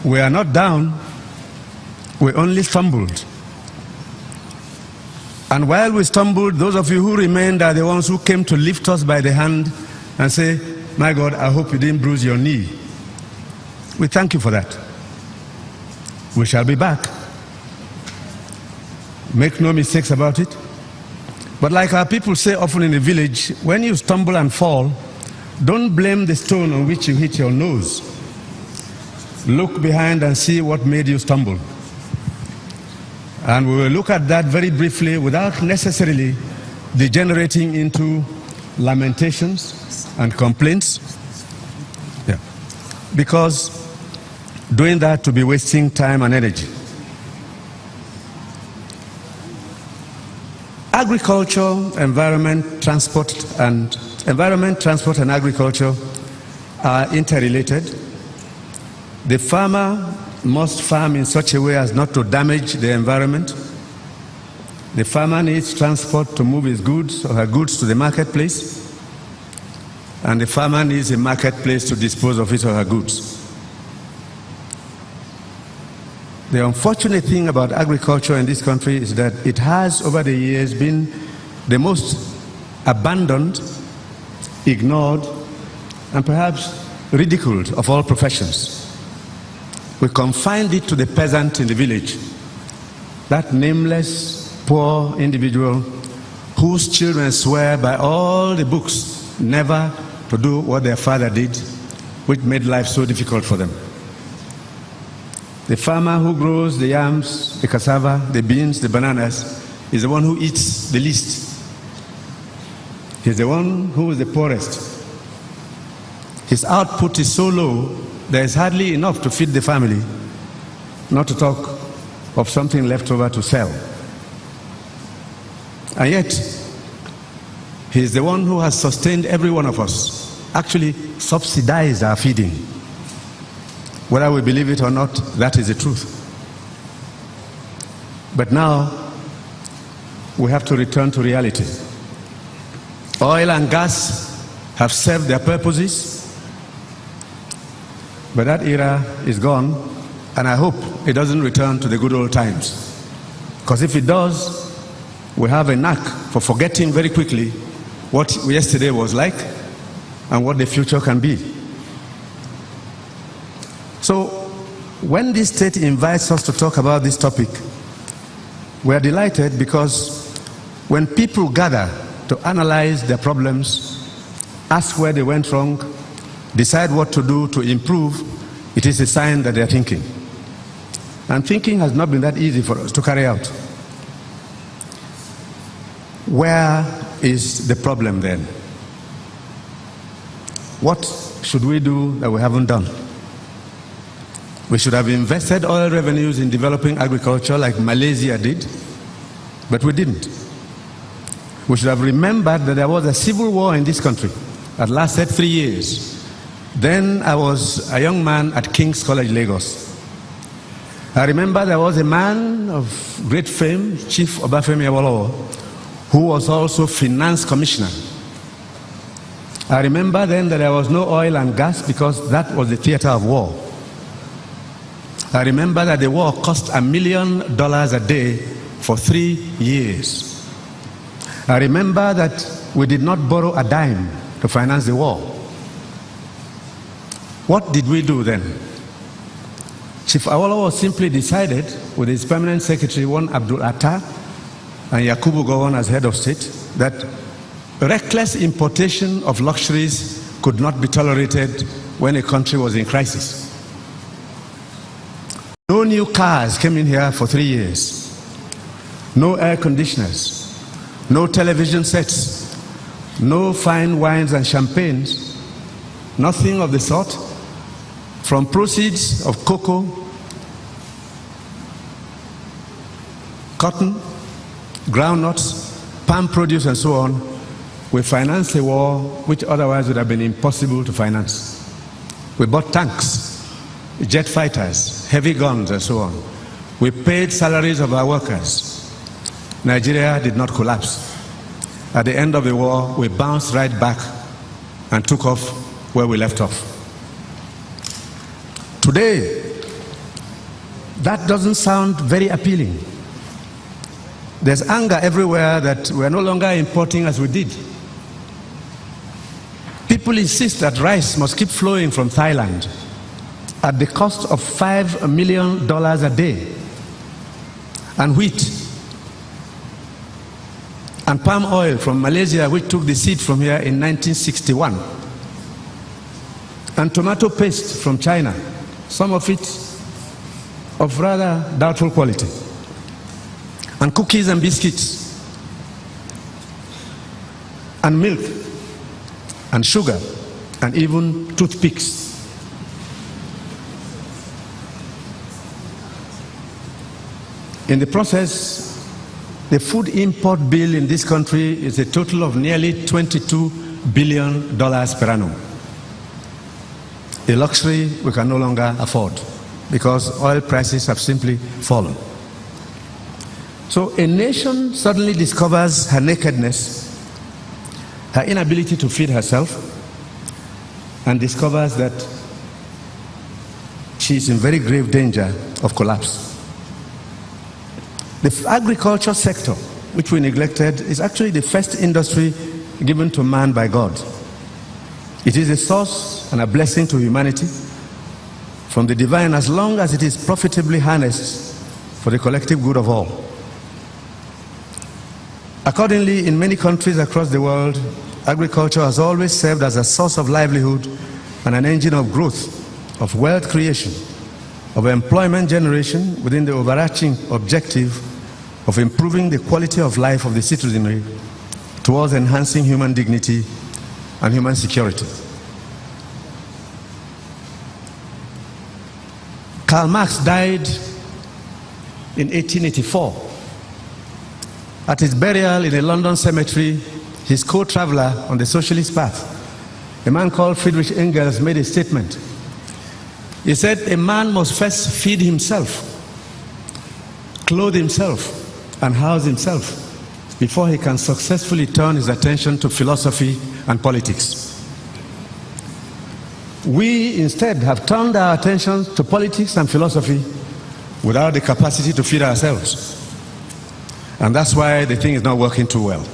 We are not down, we only stumbled. And while we stumbled, those of you who remained are the ones who came to lift us by the hand and say, my God, I hope you didn't bruise your knee. We thank you for that. We shall be back. Make no mistakes about it. But like our people say often in the village, when you stumble and fall, don't blame the stone on which you hit your nose. Look behind and see what made you stumble. And we will look at that very briefly without necessarily degenerating into lamentations and complaints. Yeah. Because doing that will be wasting time and energy. Agriculture, environment, transport, and agriculture are interrelated. The farmer must farm in such a way as not to damage the environment. The farmer needs transport to move his goods or her goods to the marketplace. And the farmer needs a marketplace to dispose of his or her goods. The unfortunate thing about agriculture in this country is that it has, over the years, been the most abandoned, ignored, and perhaps ridiculed of all professions. We confined it to the peasant in the village, that nameless, poor individual whose children swear by all the books never to do what their father did, which made life so difficult for them. The farmer who grows the yams, the cassava, the beans, the bananas, is the one who eats the least. He's the one who is the poorest. His output is so low, there is hardly enough to feed the family, not to talk of something left over to sell. And yet, he is the one who has sustained every one of us, actually subsidized our feeding. Whether we believe it or not, that is the truth. But now, we have to return to reality. Oil and gas have served their purposes, but that era is gone, and I hope it doesn't return to the good old times. Because if it does, we have a knack for forgetting very quickly what yesterday was like and what the future can be. So, when this state invites us to talk about this topic, we are delighted because when people gather to analyze their problems, ask where they went wrong, decide what to do to improve, it is a sign that they are thinking. And thinking has not been that easy for us to carry out. Where is the problem then? What should we do that we haven't done? We should have invested oil revenues in developing agriculture like Malaysia did, but we didn't. We should have remembered that there was a civil war in this country that lasted 3 years. Then I was a young man at King's College, Lagos. I remember there was a man of great fame, Chief Obafemi Awolowo, who was also finance commissioner. I remember then that there was no oil and gas because that was the theater of war. I remember that the war cost $1 million a day for 3 years. I remember that we did not borrow a dime to finance the war. What did we do then? Chief Awolowo simply decided, with his permanent secretary, one Abdul Atta, and Yakubu Gowon as head of state, that reckless importation of luxuries could not be tolerated when a country was in crisis. No new cars came in here for 3 years. No air conditioners. No television sets. No fine wines and champagnes. Nothing of the sort. From proceeds of cocoa, cotton, groundnuts, palm produce, and so on, we financed a war which otherwise would have been impossible to finance. We bought tanks, jet fighters, heavy guns, and so on. We paid salaries of our workers. Nigeria did not collapse. At the end of the war, we bounced right back and took off where we left off. Today, That doesn't sound very appealing. There's anger everywhere that we're no longer importing as we did. People insist that rice must keep flowing from Thailand at the cost of $5 million a day, and wheat and palm oil from Malaysia, which took the seed from here in 1961, and tomato paste from China, some of it of rather doubtful quality, and cookies and biscuits, and milk, and sugar, and even toothpicks. In the process, the food import bill in this country is a total of nearly $22 billion per annum. A luxury we can no longer afford because oil prices have simply fallen. So a nation suddenly discovers her nakedness, her inability to feed herself, and discovers that she is in very grave danger of collapse. The agriculture sector, which we neglected, is actually the first industry given to man by God. It is a source and a blessing to humanity from the divine as long as it is profitably harnessed for the collective good of all. Accordingly, in many countries across the world, agriculture has always served as a source of livelihood and an engine of growth, of wealth creation, of employment generation within the overarching objective of improving the quality of life of the citizenry towards enhancing human dignity and human security. Karl Marx died in 1884. At his burial in a London cemetery, his co-traveler on the socialist path, a man called Friedrich Engels, made a statement. He said, a man must first feed himself, clothe himself, and house himself before he can successfully turn his attention to philosophy and politics. We instead have turned our attention to politics and philosophy without the capacity to feed ourselves. And that's why the thing is not working too well.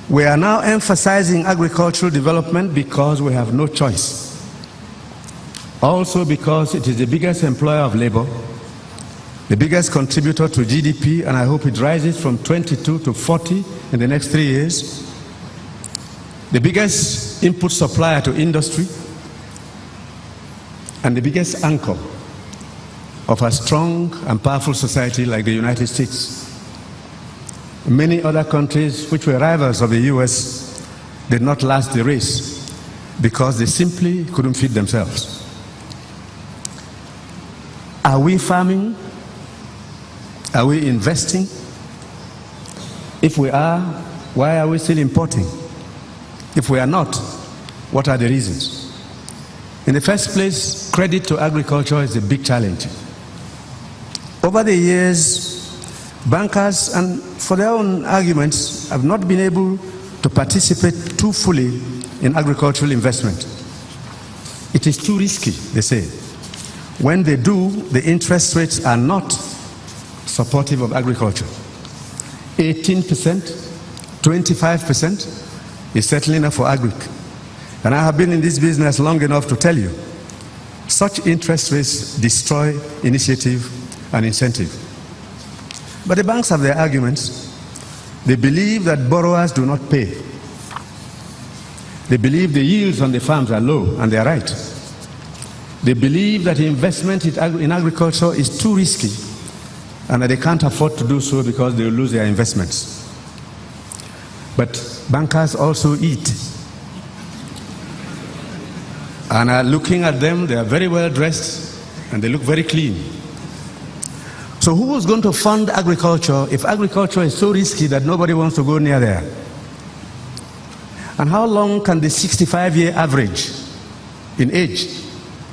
We are now emphasizing agricultural development because we have no choice. Also because it is the biggest employer of labor, the biggest contributor to GDP, and I hope it rises from 22 to 40 in the next 3 years, the biggest input supplier to industry, and the biggest anchor of a strong and powerful society like the United States. Many other countries which were rivals of the US did not last the race because they simply couldn't feed themselves. Are we farming? Are we investing? If we are, why are we still importing? If we are not, what are the reasons? In the first place, credit to agriculture is a big challenge. Over the years, bankers, and for their own arguments, have not been able to participate too fully in agricultural investment. It is too risky, they say. When they do, the interest rates are not supportive of agriculture. 18%, 25% is certainly enough for agric. And I have been in this business long enough to tell you, such interest rates destroy initiative and incentive. But the banks have their arguments. They believe that borrowers do not pay. They believe the yields on the farms are low, and they are right. They believe that investment in agriculture is too risky and that they can't afford to do so because they will lose their investments. But bankers also eat. And looking at them, they are very well dressed and they look very clean. So who is going to fund agriculture if agriculture is so risky that nobody wants to go near there? And how long can the 65-year average in age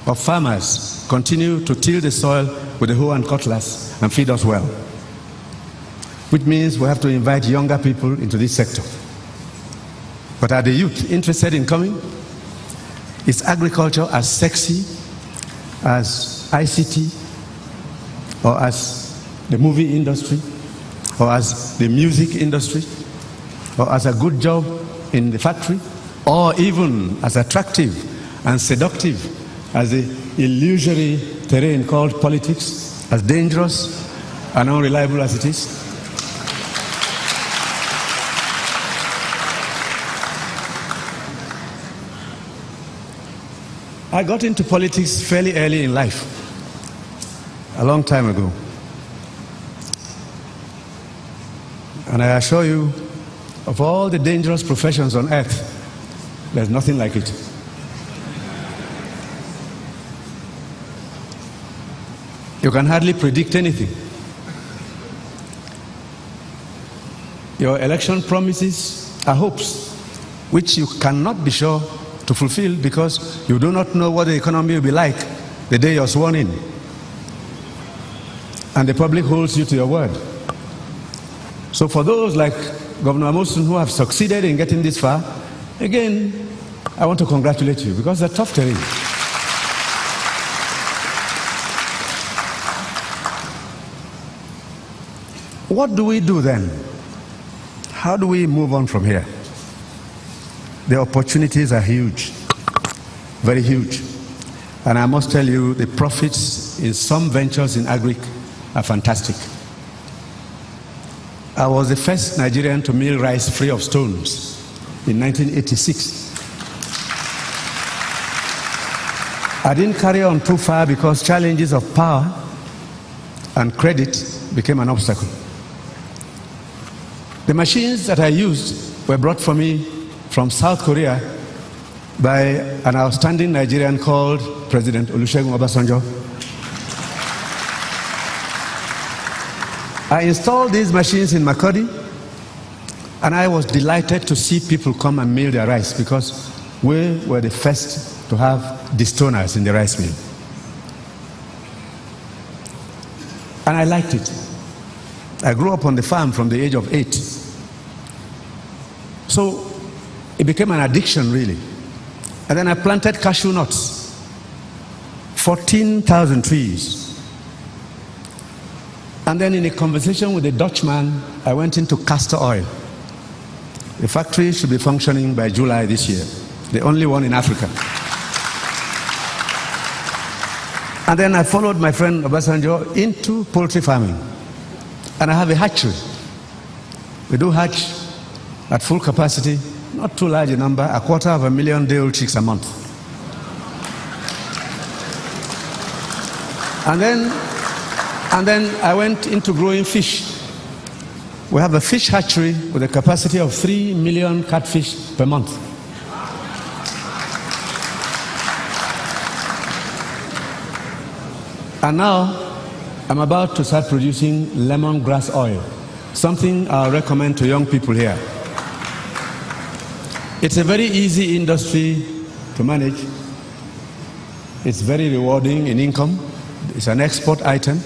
of farmers continue to till the soil with a hoe and cutlass and feed us well? Which means we have to invite younger people into this sector. But are the youth interested in coming? Is agriculture as sexy as ICT, or as the movie industry, or as the music industry, or as a good job in the factory, or even as attractive and seductive as the illusory terrain called politics, as dangerous and unreliable as it is. I got into politics fairly early in life, a long time ago. And I assure you, of all the dangerous professions on earth, there's nothing like it. You can hardly predict anything. Your election promises are hopes, which you cannot be sure to fulfill because you do not know what the economy will be like the day you're sworn in. And the public holds you to your word. So for those like Governor Amosun who have succeeded in getting this far, again, I want to congratulate you because it's a tough terrain. What do we do then? How do we move on from here? The opportunities are huge, very huge. And I must tell you, the profits in some ventures in agric are fantastic. I was the first Nigerian to mill rice free of stones in 1986. I didn't carry on too far because challenges of power and credit became an obstacle. The machines that I used were brought for me from South Korea by an outstanding Nigerian called President Olusegun Obasanjo. I installed these machines in Makurdi, and I was delighted to see people come and mill their rice because we were the first to have destoners in the rice mill. And I liked it. I grew up on the farm from the age of 8. So it became an addiction, really. And then I planted cashew nuts, 14,000 trees. And then in a conversation with a Dutchman, I went into castor oil. The factory should be functioning by July this year, the only one in Africa. And then I followed my friend Obasanjo into poultry farming. And I have a hatchery. We do hatch at full capacity, not too large a number, 250,000 day-old chicks a month. And then I went into growing fish. We have a fish hatchery with a capacity of 3 million catfish per month. And now I'm about to start producing lemongrass oil, something I'll recommend to young people here. It's a very easy industry to manage. It's very rewarding in income. It's an export item.